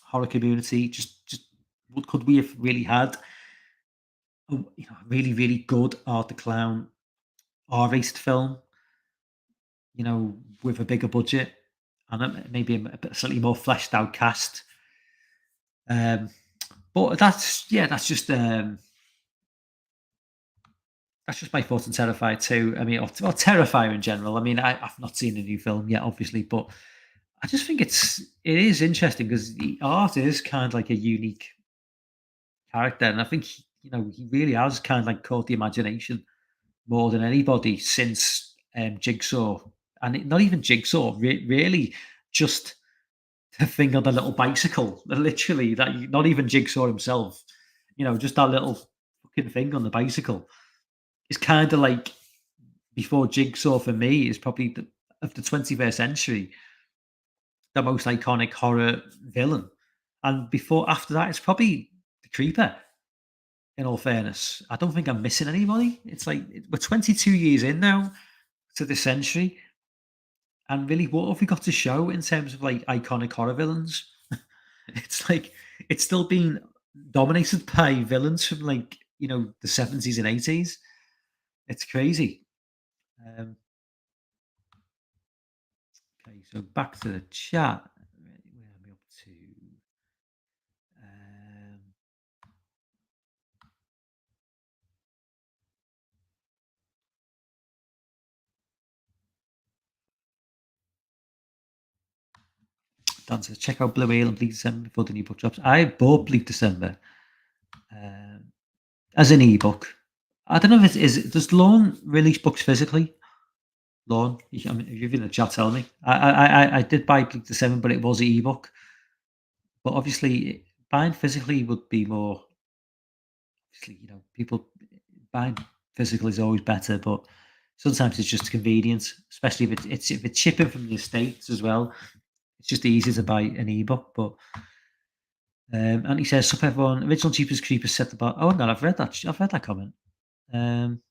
horror community? Just could we have really had a really really good Art the Clown R-rated film, with a bigger budget and maybe a bit slightly more fleshed out cast. Um, but that's just my thoughts on Terrifier 2. I mean, or Terrifier in general. I mean, I've not seen the new film yet, obviously, but I just think it is interesting because the art is kind of like a unique character, and I think he really has kind of like caught the imagination more than anybody since Jigsaw, and not even Jigsaw, really, just the thing on the little bicycle, literally not even Jigsaw himself, just that little fucking thing on the bicycle. It's kind of like before Jigsaw for me is probably of the 21st century, the most iconic horror villain. And after that, it's probably the Creeper. In all fairness, I don't think I'm missing anybody. It's like we're 22 years in now to the century, and really, what have we got to show in terms of like iconic horror villains? It's like it's still being dominated by villains from like the 70s and 80s. It's crazy. Um, okay, so back to the chat. Where are we up to? Um, Dan says, check out Blue Whale and Bleak December before the new book drops. I bought Bleak December um, as an ebook. I don't know if it is. Does Lawn release books physically? Lawn, I mean, you've in the chat telling me. I did buy Bleak December, but it was an ebook. But obviously, buying physically would be more. Obviously, people buying physical is always better, but sometimes it's just convenient, especially if it's shipping from the States as well. It's just easier to buy an ebook. But and he says, "Sup everyone, original Jeepers Creepers set the bar." Oh no, I've read that. I've read that comment. Um,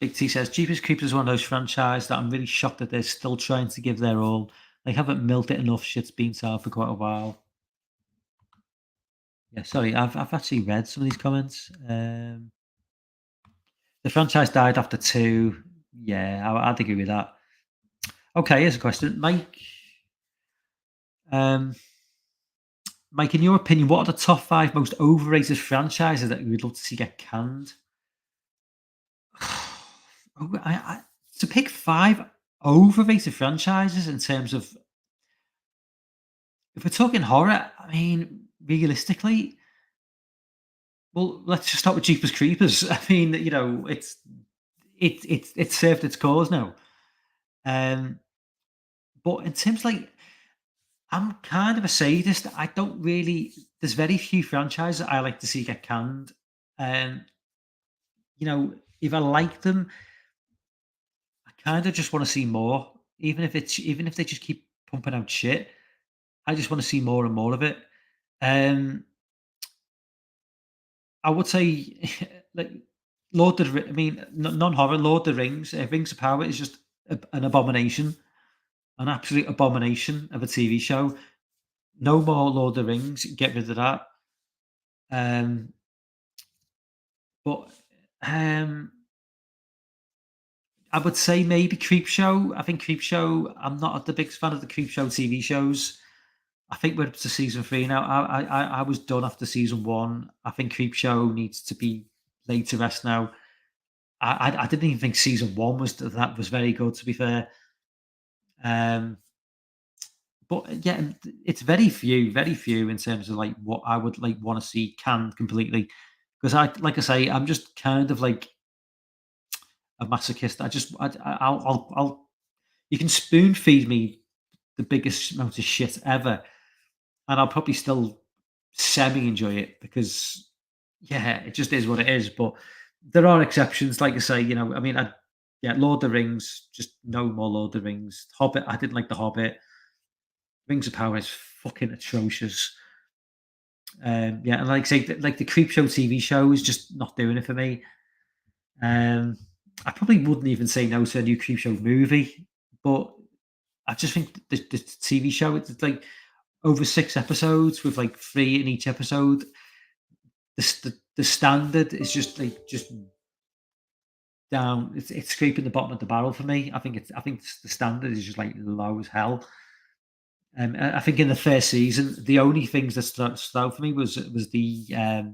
Big T says, "Jeepers Creepers is one of those franchise that I'm really shocked that they're still trying to give their all. They haven't milked it enough. Shit's been sour for quite a while." Yeah, sorry, I've actually read some of these comments. The franchise died after two. Yeah, I'd agree with that. Okay, here's a question, Mike. Um, Mike, in your opinion, what are the top five most overrated franchises that you would love to see get canned? To pick five overrated franchises in terms of, if we're talking horror, I mean, realistically, well, let's just start with Jeepers Creepers. I mean, it's served its cause now. Um, but in terms like, I'm kind of a sadist. I don't really. There's very few franchises I like to see get canned. Um, if I like them, I kind of just want to see more. Even if they just keep pumping out shit, I just want to see more and more of it. Um, I would say, like I mean, non-horror. Lord of the Rings, Rings of Power is just an abomination, an absolute abomination of a TV show. No more Lord of the Rings. Get rid of that. Um, but um, I would say maybe Creepshow. I think Creepshow. I'm not the biggest fan of the Creepshow TV shows. I think we're up to season three now. I was done after season one. I think Creepshow needs to be laid to rest now. I didn't even think season one was very good. To be fair, um, but yeah, it's very few in terms of like what I would like want to see canned completely. Because like I say, I'm just kind of like a masochist. I'll you can spoon feed me the biggest amount of shit ever, and I'll probably still semi enjoy it because yeah, it just is what it is. But there are exceptions, like I say, I mean, yeah, Lord of the Rings, just no more Lord of the Rings. Hobbit, I didn't like the Hobbit. Rings of Power is fucking atrocious. Yeah, and like I say, like the Creep Show TV show is just not doing it for me. Um, I probably wouldn't even say no to a new Creep Show movie, but I just think the TV show, it's like over 6 episodes with like three in each episode. The standard is just like just down. It's scraping the bottom of the barrel for me. I think the standard is just like low as hell. I think in the first season, the only things that stood out for me was the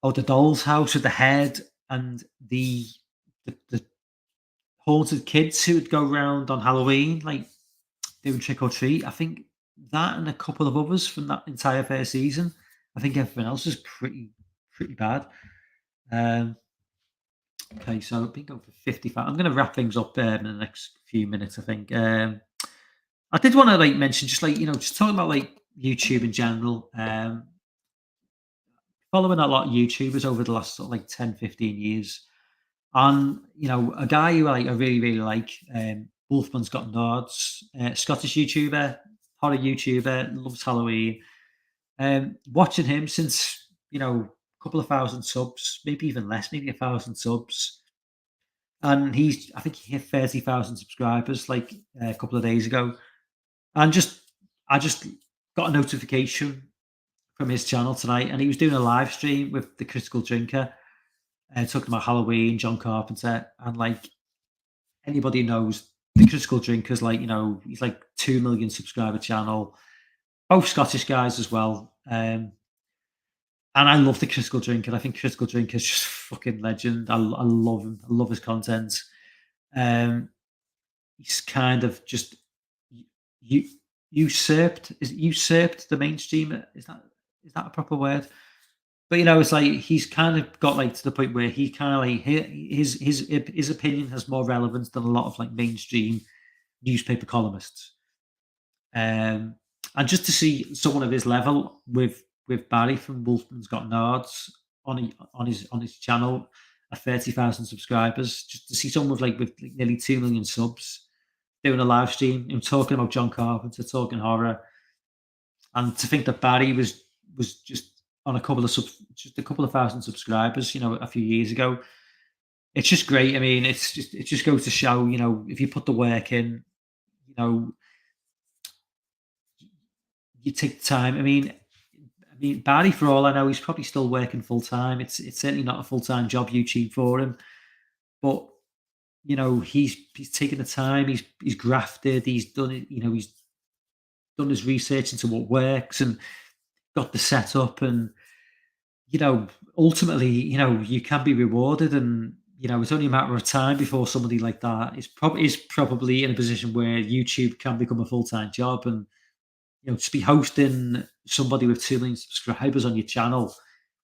doll's house with the head and the haunted kids who would go around on Halloween, like doing trick or treat. I think that and a couple of others from that entire first season. I think everything else is pretty bad. Um, okay, so I've been going for 55. I'm going to wrap things up there in the next few minutes. I think. I did want to like mention just like just talking about like YouTube in general. Following a lot of YouTubers over the last sort of like 10, 15 years. And a guy who I really, really like, Wolfman's Got Nards, Scottish YouTuber, horror YouTuber, loves Halloween. Watching him since, a couple of thousand subs, maybe even less, maybe 1,000 subs. And I think he hit 30,000 subscribers like a couple of days ago. And I just got a notification from his channel tonight, and he was doing a live stream with the Critical Drinker, talking about Halloween, John Carpenter, and like anybody knows, the Critical Drinkers, like he's like 2 million subscriber channel, both Scottish guys as well. And I love the Critical Drinker. I think Critical Drinker is just fucking legend. I love him. I love his content. Um, he's kind of just u- usurped the mainstream. Is that a proper word? But it's like he's kind of got like to the point where he kind of like his opinion has more relevance than a lot of like mainstream newspaper columnists. Um, and just to see someone of his level with Barry from Wolfman's Got Nards on his channel at 30,000 subscribers, just to see someone with nearly 2 million subs doing a live stream and talking about John Carpenter, talking horror, and to think that Barry was just on just a couple of thousand subscribers, a few years ago. It's just great. I mean, it just goes to show, if you put the work in, you know, you take the time. I mean, Barry, for all I know, he's probably still working full time. It's certainly not a full time job YouTube for him, but he's taken the time. He's grafted. He's done it. He's done his research into what works and got the setup. And ultimately, you can be rewarded, and it's only a matter of time before somebody like that is probably in a position where YouTube can become a full time job. And to be hosting somebody with 2 million subscribers on your channel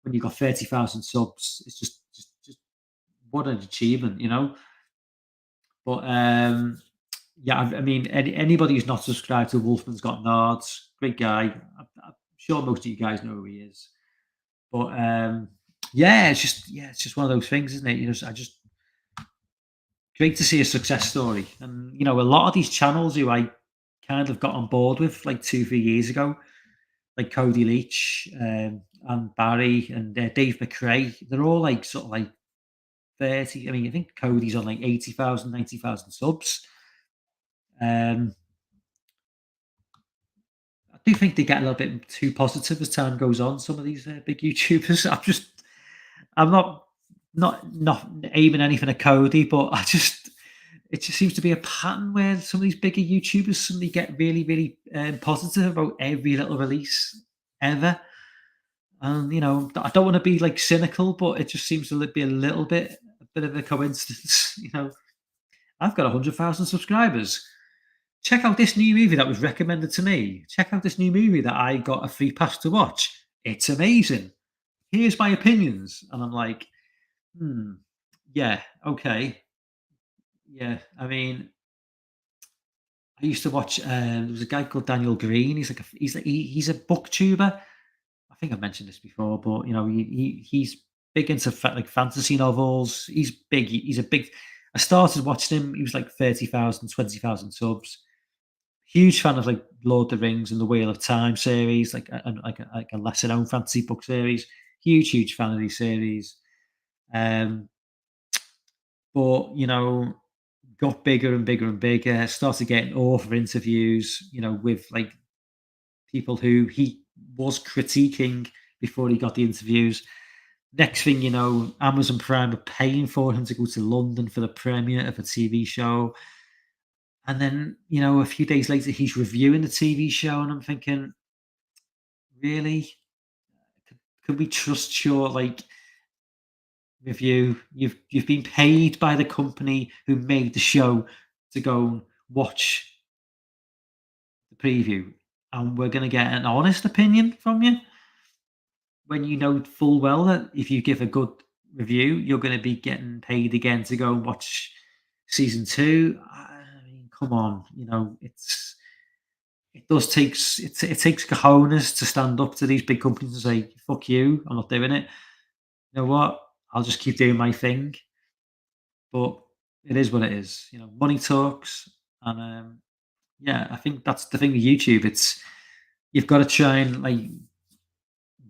when you've got 30,000 subs, it's just what an achievement. But yeah, I mean, anybody who's not subscribed to Wolfman's Got Nards, great guy. I'm sure most of you guys know who he is. But yeah, it's just one of those things, isn't it? I just great to see a success story. And a lot of these channels who I kind of got on board with like 2, 3 years ago, like Cody Leach, and Barry and Dave McRae, they're all like sort of like 30. I mean, I think Cody's on like 80,000, 90,000 subs. Um, I do think they get a little bit too positive as time goes on. Some of these big YouTubers, I'm not aiming anything at Cody, but it just seems to be a pattern where some of these bigger YouTubers suddenly get really, really positive about every little release ever. And I don't want to be like cynical, but it just seems to be a bit of a coincidence. I've got 100,000 subscribers. Check out this new movie that was recommended to me. Check out this new movie that I got a free pass to watch. It's amazing. Here's my opinions. And I'm like, hmm, yeah, okay. Yeah. I mean, I used to watch, there was a guy called Daniel Green. He's a booktuber. I think I mentioned this before, but he's big into like fantasy novels. He's big. He's a big. I started watching him. He was like 30,000, 20,000 subs. Huge fan of like Lord of the Rings and the Wheel of Time series, like a lesser known fantasy book series. Huge fan of these series. Um, but got bigger and bigger and bigger. Started getting author interviews, with like people who he was critiquing before he got the interviews. Next thing you know, Amazon Prime are paying for him to go to London for the premiere of a TV show. And then, a few days later, he's reviewing the TV show, and I'm thinking, really? Could we trust your review? You've been paid by the company who made the show to go and watch the preview, and we're going to get an honest opinion from you when you know full well that if you give a good review, you're going to be getting paid again to go and watch season two. I mean, come on, it takes cojones to stand up to these big companies and say, "Fuck you, I'm not doing it." You know what? I'll just keep doing my thing. But it is what it is. Money talks, and yeah, I think that's the thing with YouTube. It's you've got to try and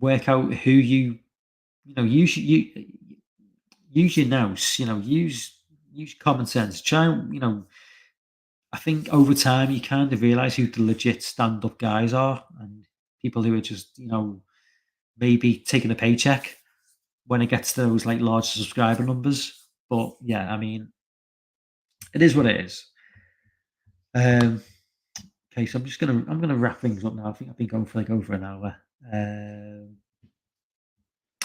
work out who use your nous. Use common sense. Try and I think over time you kind of realize who the legit stand up guys are and people who are just maybe taking a paycheck when it gets to those large subscriber numbers. But yeah, I mean, it is what it is. Um, okay, so I'm gonna wrap things up now. I think I've been going for over an hour.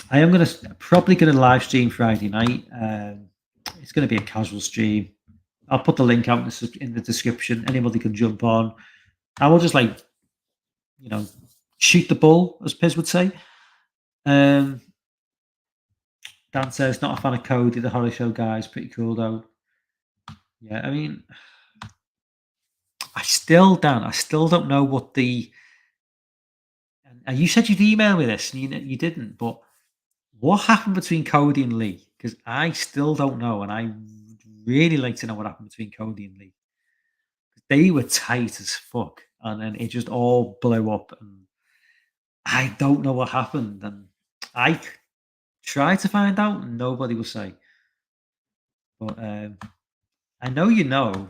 I am probably gonna live stream Friday night. It's gonna be a casual stream. I'll put the link out in the description. Anybody can jump on. I will just shoot the bull, as Piz would say. Dan says not a fan of Cody, the horror show guys. Pretty cool though. Yeah, I mean, I still don't know what the. And you said you'd email me this, and you didn't. But what happened between Cody and Lee? Because I still don't know, and I would really like to know what happened between Cody and Lee. They were tight as fuck, and then it just all blew up, and I don't know what happened. And I tried to find out, and nobody will say. But I know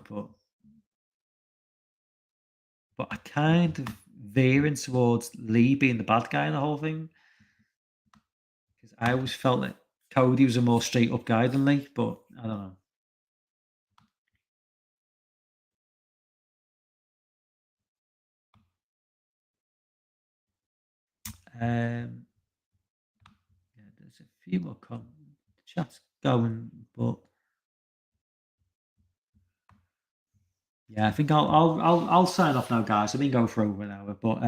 but I kind of veering towards Lee being the bad guy in the whole thing because I always felt that Cody was a more straight up guy than Lee. But I don't know. Yeah, there's a few more chats going, but yeah, I think I'll sign off now, guys. I've been going for over an hour, but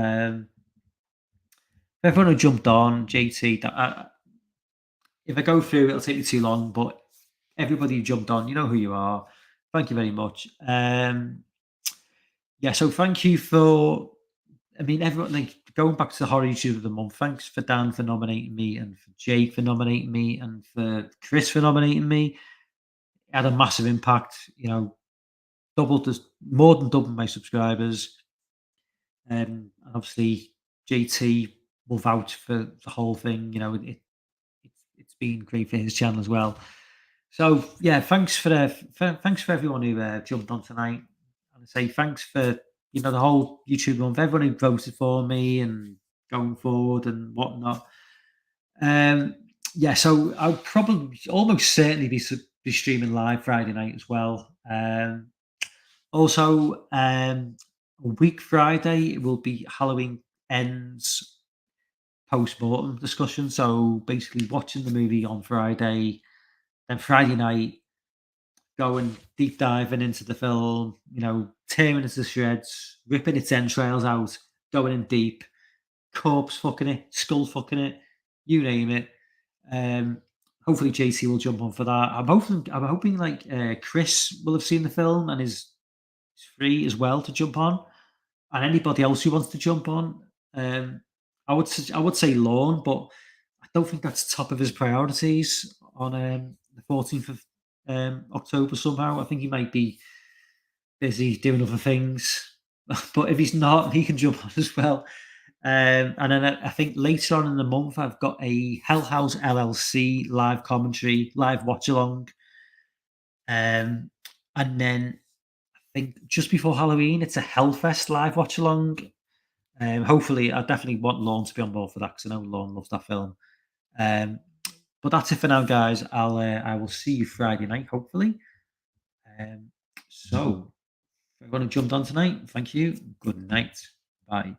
everyone who jumped on, JT, if I go through, it'll take me too long. But everybody who jumped on, you know who you are. Thank you very much. Yeah, so thank you for. I mean, everyone going back to the horror YouTube of the month. Thanks for Dan for nominating me, and for Jake for nominating me, and for Chris for nominating me. It had a massive impact. More than doubled my subscribers. And obviously, JT will vouch for the whole thing. It's been great for his channel as well. So yeah, thanks for everyone who jumped on tonight. And I say thanks for the whole YouTube month, everyone who voted for me and going forward and whatnot. Yeah, so I'll probably almost certainly be streaming live Friday night as well. Also, a week Friday it will be Halloween Ends post-mortem discussion. So basically watching the movie on Friday, then Friday night going deep diving into the film, tearing it to shreds, ripping its entrails out, going in deep, corpse fucking it, skull fucking it, you name it. Hopefully JT will jump on for that. I'm hoping Chris will have seen the film and is free as well to jump on, and anybody else who wants to jump on. I would say Lawn, but I don't think that's top of his priorities on the 14th of October. Somehow, I think he might be busy doing other things. but if he's not, he can jump on as well. And then I think later on in the month, I've got a Hell House LLC live commentary, live watch along. And then I think just before Halloween, it's a Hellfest live watch along. Hopefully, I definitely want Lorne to be on board for that because I know Lorne loves that film. Um, but that's it for now, guys. I will see you Friday night, hopefully. So, if everyone who jumped on tonight, thank you. Good night. Bye.